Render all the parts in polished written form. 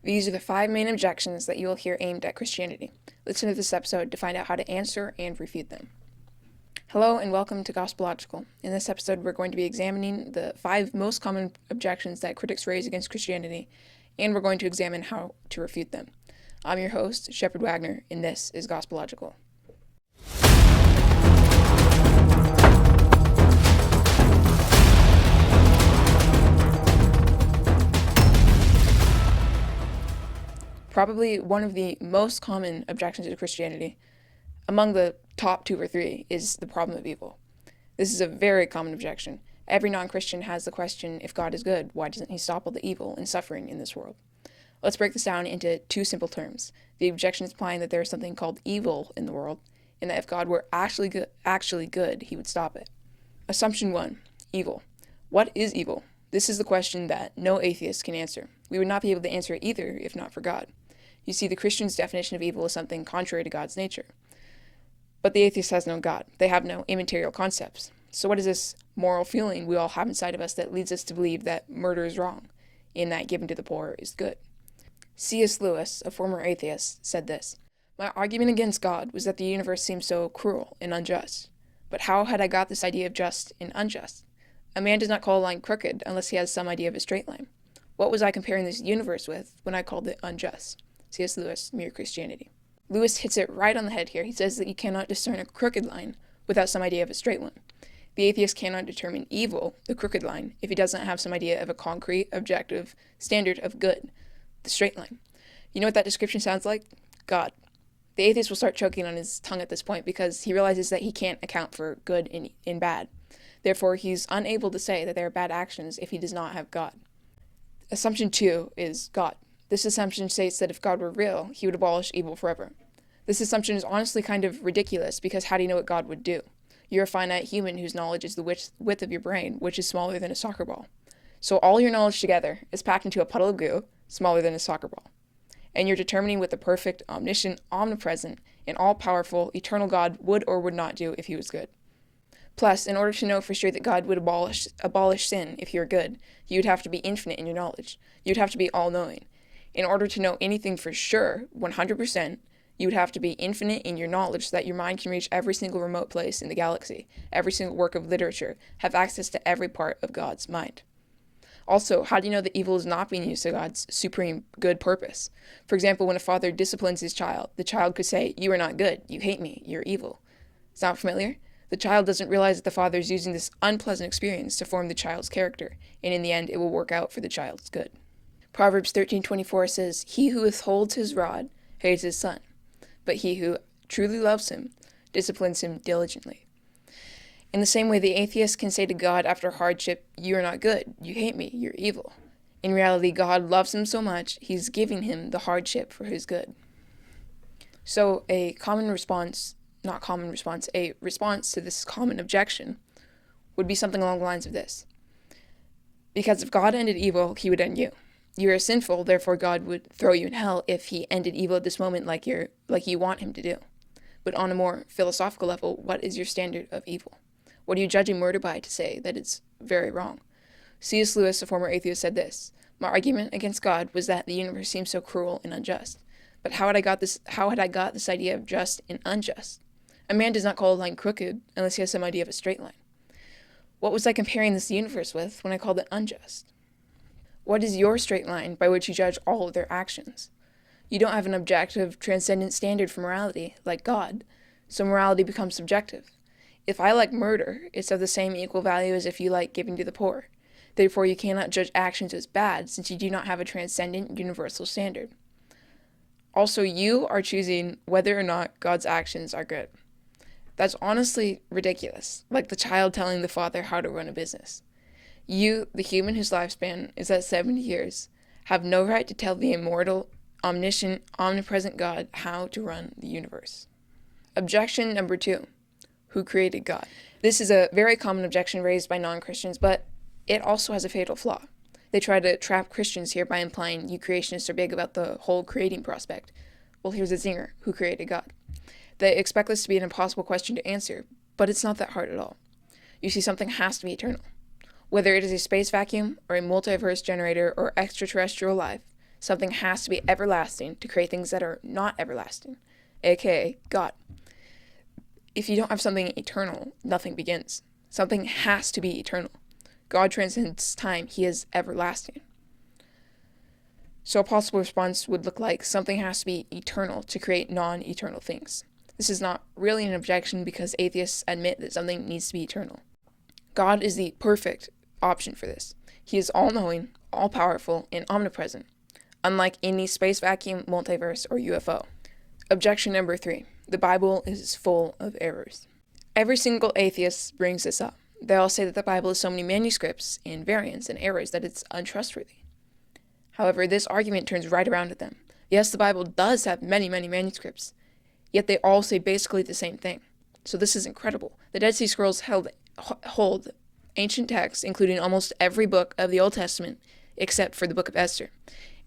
These are the 5 main objections that you will hear aimed at Christianity. Listen to this episode to find out how to answer and refute them. Hello and welcome to Gospelological. In this episode, we're going to be examining the 5 most common objections that critics raise against Christianity, and we're going to examine how to refute them. I'm your host, Shepard Wagner, and this is Gospelological. Probably one of the most common objections to Christianity, among the top 2 or 3, is the problem of evil. This is a very common objection. Every non-Christian has the question, if God is good, why doesn't he stop all the evil and suffering in this world? Let's break this down into 2 simple terms. The objection is implying that there is something called evil in the world, and that if God were actually good, he would stop it. Assumption 1, evil. What is evil? This is the question that no atheist can answer. We would not be able to answer it either if not for God. You see, the Christian's definition of evil is something contrary to God's nature. But the atheist has no God. They have no immaterial concepts. So what is this moral feeling we all have inside of us that leads us to believe that murder is wrong, and that giving to the poor is good? C.S. Lewis, a former atheist, said this: "My argument against God was that the universe seemed so cruel and unjust. But how had I got this idea of just and unjust? A man does not call a line crooked unless he has some idea of a straight line. What was I comparing this universe with when I called it unjust?" C.S. Lewis, Mere Christianity. Lewis hits it right on the head here. He says that you cannot discern a crooked line without some idea of a straight one. The atheist cannot determine evil, the crooked line, if he doesn't have some idea of a concrete, objective standard of good, the straight line. You know what that description sounds like? God. The atheist will start choking on his tongue at this point because he realizes that he can't account for good and bad. Therefore, he's unable to say that there are bad actions if he does not have God. Assumption 2 is God. This assumption states that if God were real, he would abolish evil forever. This assumption is honestly kind of ridiculous because how do you know what God would do? You're a finite human whose knowledge is the width of your brain, which is smaller than a soccer ball. So all your knowledge together is packed into a puddle of goo, smaller than a soccer ball. And you're determining what the perfect, omniscient, omnipresent, and all-powerful, eternal God would or would not do if he was good. Plus, in order to know for sure that God would abolish sin if he were good, you'd have to be infinite in your knowledge. You'd have to be all-knowing. In order to know anything for sure, 100%, you would have to be infinite in your knowledge so that your mind can reach every single remote place in the galaxy, every single work of literature, have access to every part of God's mind. Also, how do you know that evil is not being used to God's supreme good purpose? For example, when a father disciplines his child, the child could say, "You are not good, you hate me, you're evil." Sound familiar? The child doesn't realize that the father is using this unpleasant experience to form the child's character, and in the end, it will work out for the child's good. Proverbs 13:24 says, "He who withholds his rod hates his son, but he who truly loves him disciplines him diligently." In the same way, the atheist can say to God after hardship, "You are not good, you hate me, you're evil." In reality, God loves him so much, he's giving him the hardship for his good. So a response to this common objection would be something along the lines of this: because if God ended evil, he would end you. You are sinful, therefore God would throw you in hell if he ended evil at this moment like you want him to do. But on a more philosophical level, what is your standard of evil? What are you judging murder by to say that it's very wrong? C.S. Lewis, a former atheist, said this: "My argument against God was that the universe seemed so cruel and unjust. But how had I got this idea of just and unjust? A man does not call a line crooked unless he has some idea of a straight line. What was I comparing this universe with when I called it unjust? What is your straight line by which you judge all of their actions? You don't have an objective, transcendent standard for morality, like God, so morality becomes subjective. If I like murder, it's of the same equal value as if you like giving to the poor. Therefore, you cannot judge actions as bad, since you do not have a transcendent, universal standard. Also, you are choosing whether or not God's actions are good. That's honestly ridiculous, like the child telling the father how to run a business. You, the human whose lifespan is at 70 years, have no right to tell the immortal, omniscient, omnipresent God how to run the universe." Objection number 2. Who created God? This is a very common objection raised by non-Christians, but it also has a fatal flaw. They try to trap Christians here by implying you creationists are big about the whole creating prospect. Well, here's a zinger. Who created God? They expect this to be an impossible question to answer, but it's not that hard at all. You see, something has to be eternal. Whether it is a space vacuum or a multiverse generator or extraterrestrial life, Something has to be everlasting to create things that are not everlasting, aka God. If you don't have something eternal, nothing begins. Something has to be eternal. God transcends time. He is everlasting. So a possible response would look like something has to be eternal to create non-eternal things. This is not really an objection because atheists admit that something needs to be eternal. God is the perfect option for this. He is all-knowing, all-powerful, and omnipresent, unlike any space vacuum, multiverse, or UFO. Objection number 3. The Bible is full of errors. Every single atheist brings this up. They all say that the Bible has so many manuscripts and variants and errors that it's untrustworthy. However, this argument turns right around at them. Yes, the Bible does have many, many manuscripts, yet they all say basically the same thing. So this is incredible. The Dead Sea Scrolls hold ancient texts, including almost every book of the Old Testament, except for the book of Esther.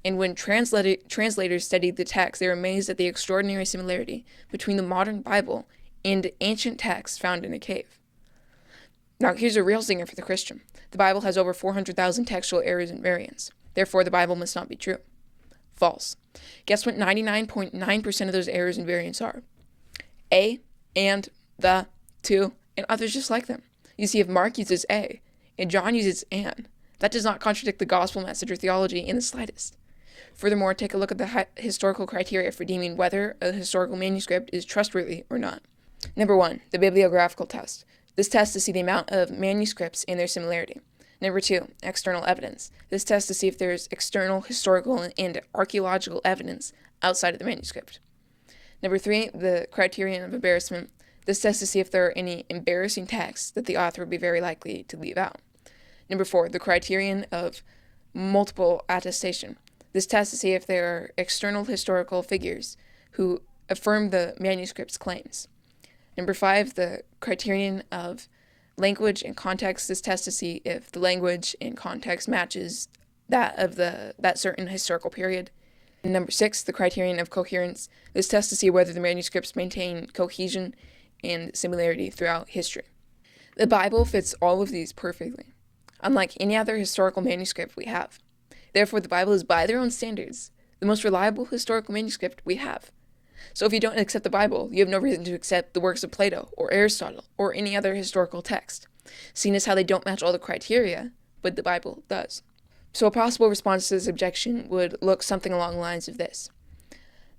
And when translators studied the text, they were amazed at the extraordinary similarity between the modern Bible and ancient texts found in a cave. Now, here's a real zinger for the Christian. The Bible has over 400,000 textual errors and variants. Therefore, the Bible must not be true. False. Guess what 99.9% of those errors and variants are? A, and, the, to, and others just like them. You see, if Mark uses a, and John uses an, that does not contradict the gospel message or theology in the slightest. Furthermore, take a look at the historical criteria for deeming whether a historical manuscript is trustworthy or not. Number 1, the bibliographical test. This tests to see the amount of manuscripts and their similarity. Number 2, external evidence. This tests to see if there's external, historical, and archaeological evidence outside of the manuscript. Number 3, the criterion of embarrassment. This tests to see if there are any embarrassing texts that the author would be very likely to leave out. Number 4, the criterion of multiple attestation. This tests to see if there are external historical figures who affirm the manuscript's claims. Number 5, the criterion of language and context. This tests to see if the language and context matches that of that certain historical period. And number 6, the criterion of coherence. This tests to see whether the manuscripts maintain cohesion and similarity throughout history. The Bible fits all of these perfectly, unlike any other historical manuscript we have. Therefore, the Bible is, by their own standards, the most reliable historical manuscript we have. So if you don't accept the Bible, you have no reason to accept the works of Plato or Aristotle or any other historical text, seeing as how they don't match all the criteria, but the Bible does. So a possible response to this objection would look something along the lines of this.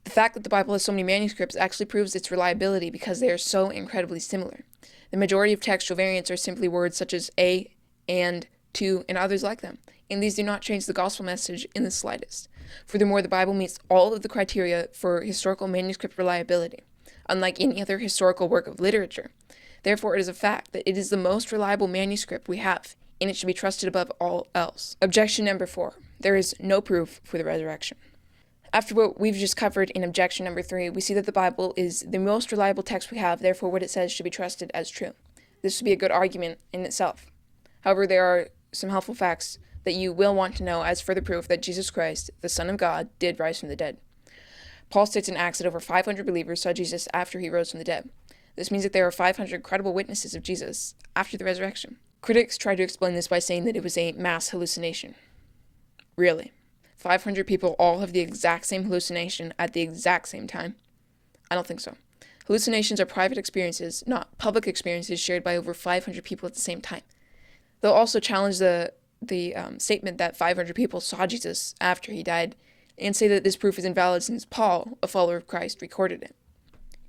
The fact that the Bible has so many manuscripts actually proves its reliability because they are so incredibly similar. The majority of textual variants are simply words such as a, and, to, and others like them, and these do not change the gospel message in the slightest. Furthermore, the Bible meets all of the criteria for historical manuscript reliability, unlike any other historical work of literature. Therefore, it is a fact that it is the most reliable manuscript we have, and it should be trusted above all else. Objection number 4. There is no proof for the resurrection. After what we've just covered in objection number 3, we see that the Bible is the most reliable text we have, therefore what it says should be trusted as true. This would be a good argument in itself. However, there are some helpful facts that you will want to know as further proof that Jesus Christ, the Son of God, did rise from the dead. Paul states in Acts that over 500 believers saw Jesus after he rose from the dead. This means that there are 500 credible witnesses of Jesus after the resurrection. Critics try to explain this by saying that it was a mass hallucination. Really? 500 people all have the exact same hallucination at the exact same time? I don't think so. Hallucinations are private experiences, not public experiences shared by over 500 people at the same time. They'll also challenge the statement that 500 people saw Jesus after he died and say that this proof is invalid since Paul, a follower of Christ, recorded it.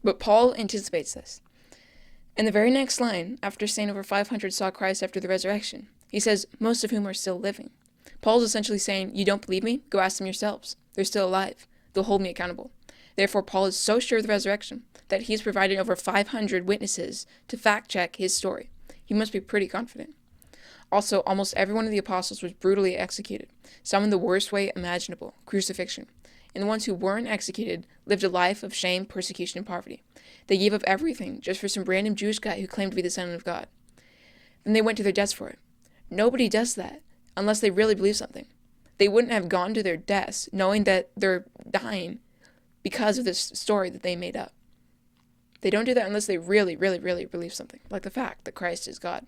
But Paul anticipates this. In the very next line, after saying over 500 saw Christ after the resurrection, he says, most of whom are still living. Paul's essentially saying, you don't believe me? Go ask them yourselves. They're still alive. They'll hold me accountable. Therefore, Paul is so sure of the resurrection that he's provided over 500 witnesses to fact-check his story. He must be pretty confident. Also, almost every one of the apostles was brutally executed, some in the worst way imaginable, crucifixion. And the ones who weren't executed lived a life of shame, persecution, and poverty. They gave up everything just for some random Jewish guy who claimed to be the Son of God. Then they went to their deaths for it. Nobody does that unless they really believe something. They wouldn't have gone to their deaths knowing that they're dying because of this story that they made up. They don't do that unless they really, really, really believe something, like the fact that Christ is God.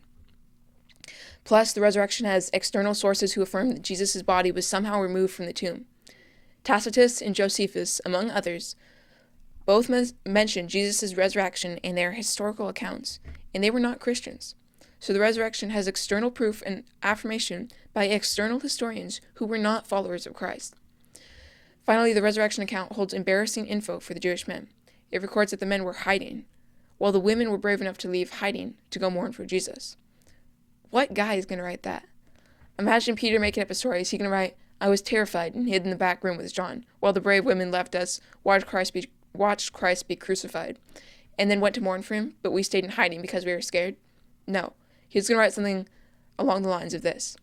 Plus, the resurrection has external sources who affirm that Jesus' body was somehow removed from the tomb. Tacitus and Josephus, among others, both mention Jesus' resurrection in their historical accounts, and they were not Christians. So the resurrection has external proof and affirmation by external historians who were not followers of Christ. Finally, the resurrection account holds embarrassing info for the Jewish men. It records that the men were hiding, while the women were brave enough to leave hiding to go mourn for Jesus. What guy is going to write that? Imagine Peter making up a story. Is he going to write, "I was terrified and hid in the back room with John, while the brave women left us, watched Christ be crucified, and then went to mourn for him, but we stayed in hiding because we were scared"? No. He's going to write something along the lines of this.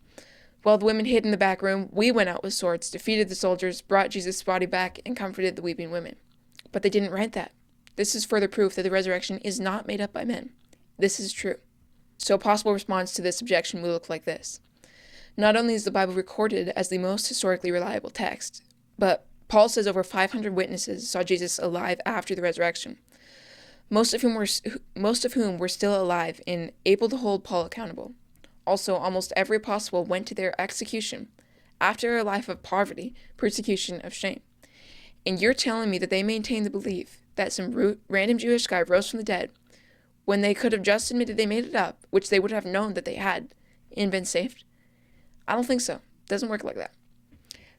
"While the women hid in the back room, we went out with swords, defeated the soldiers, brought Jesus' body back, and comforted the weeping women." But they didn't write that. This is further proof that the resurrection is not made up by men. This is true. So a possible response to this objection will look like this. Not only is the Bible recorded as the most historically reliable text, but Paul says over 500 witnesses saw Jesus alive after the resurrection, most of whom were still alive and able to hold Paul accountable. Also, almost every apostle went to their execution after a life of poverty, persecution, of shame. And you're telling me that they maintained the belief that some random Jewish guy rose from the dead when they could have just admitted they made it up, which they would have known that they had, and been saved? I don't think so. It doesn't work like that.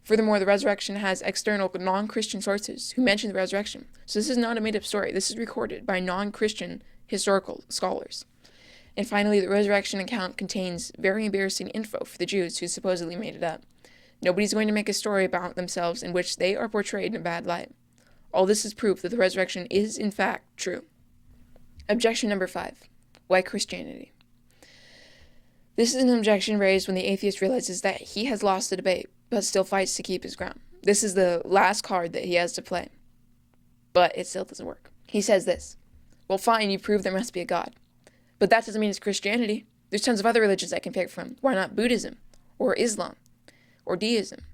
Furthermore, the resurrection has external non-Christian sources who mention the resurrection. So this is not a made-up story. This is recorded by non-Christian historical scholars. And finally, the resurrection account contains very embarrassing info for the Jews who supposedly made it up. Nobody's going to make a story about themselves in which they are portrayed in a bad light. All this is proof that the resurrection is, in fact, true. Objection number 5. Why Christianity? This is an objection raised when the atheist realizes that he has lost the debate, but still fights to keep his ground. This is the last card that he has to play. But it still doesn't work. He says this: "Well, fine, you prove there must be a God. But that doesn't mean it's Christianity. There's tons of other religions I can pick from. Why not Buddhism? Or Islam? Or deism?"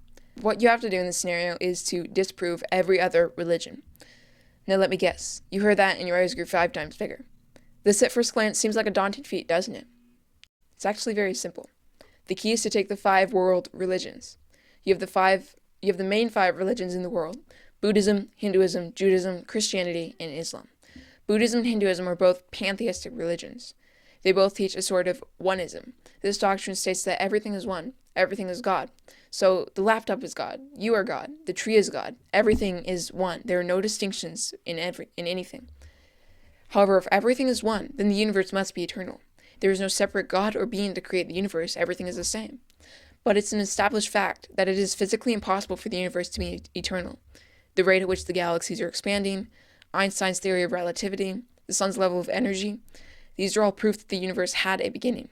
What you have to do in this scenario is to disprove every other religion. Now let me guess. You heard that and your eyes grew 5 times bigger. This at first glance seems like a daunting feat, doesn't it? It's actually very simple. The key is to take the 5 world religions. You have the main 5 religions in the world: Buddhism, Hinduism, Judaism, Christianity, and Islam. Buddhism and Hinduism are both pantheistic religions. They both teach a sort of oneism. This doctrine states that everything is one, everything is God. So the laptop is God, you are God, the tree is God, everything is one. There are no distinctions in anything. However, if everything is one, then the universe must be eternal. There is no separate God or being to create the universe, everything is the same. But it's an established fact that it is physically impossible for the universe to be eternal. The rate at which the galaxies are expanding, Einstein's theory of relativity, the sun's level of energy, these are all proof that the universe had a beginning.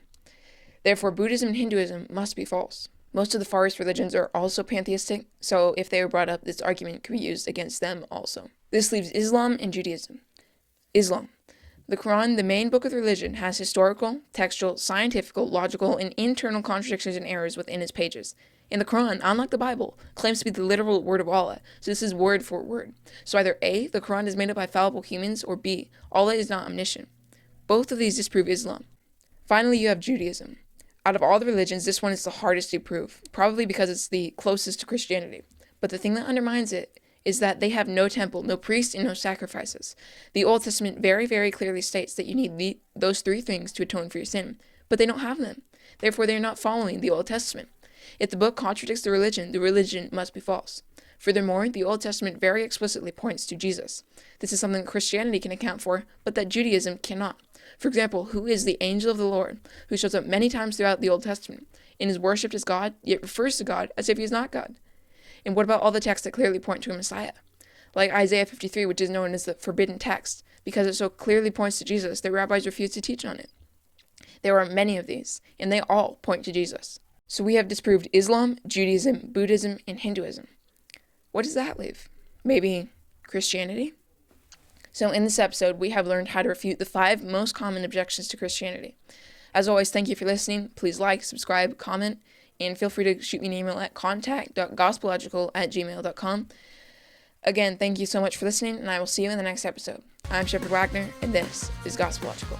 Therefore, Buddhism and Hinduism must be false. Most of the farthest religions are also pantheistic, so if they were brought up, this argument could be used against them also. This leaves Islam and Judaism. Islam. The Quran, the main book of the religion, has historical, textual, scientific, logical, and internal contradictions and errors within its pages. And the Quran, unlike the Bible, claims to be the literal word of Allah, so this is word for word. So either A, the Quran is made up by fallible humans, or B, Allah is not omniscient. Both of these disprove Islam. Finally, you have Judaism. Out of all the religions, this one is the hardest to prove, probably because it's the closest to Christianity. But the thing that undermines it is that they have no temple, no priest, and no sacrifices. The Old Testament very, very clearly states that you need those 3 things to atone for your sin, but they don't have them. Therefore, they are not following the Old Testament. If the book contradicts the religion must be false. Furthermore, the Old Testament very explicitly points to Jesus. This is something Christianity can account for, but that Judaism cannot. For example, who is the angel of the Lord, who shows up many times throughout the Old Testament, and is worshipped as God, yet refers to God as if he is not God? And what about all the texts that clearly point to a Messiah? Like Isaiah 53, which is known as the forbidden text, because it so clearly points to Jesus that rabbis refuse to teach on it. There are many of these, and they all point to Jesus. So we have disproved Islam, Judaism, Buddhism, and Hinduism. What does that leave? Maybe Christianity? So in this episode, we have learned how to refute the 5 most common objections to Christianity. As always, thank you for listening. Please like, subscribe, comment, and feel free to shoot me an email at contact.gospelogical@gmail.com. Again, thank you so much for listening, and I will see you in the next episode. I'm Shepherd Wagner, and this is Gospelological.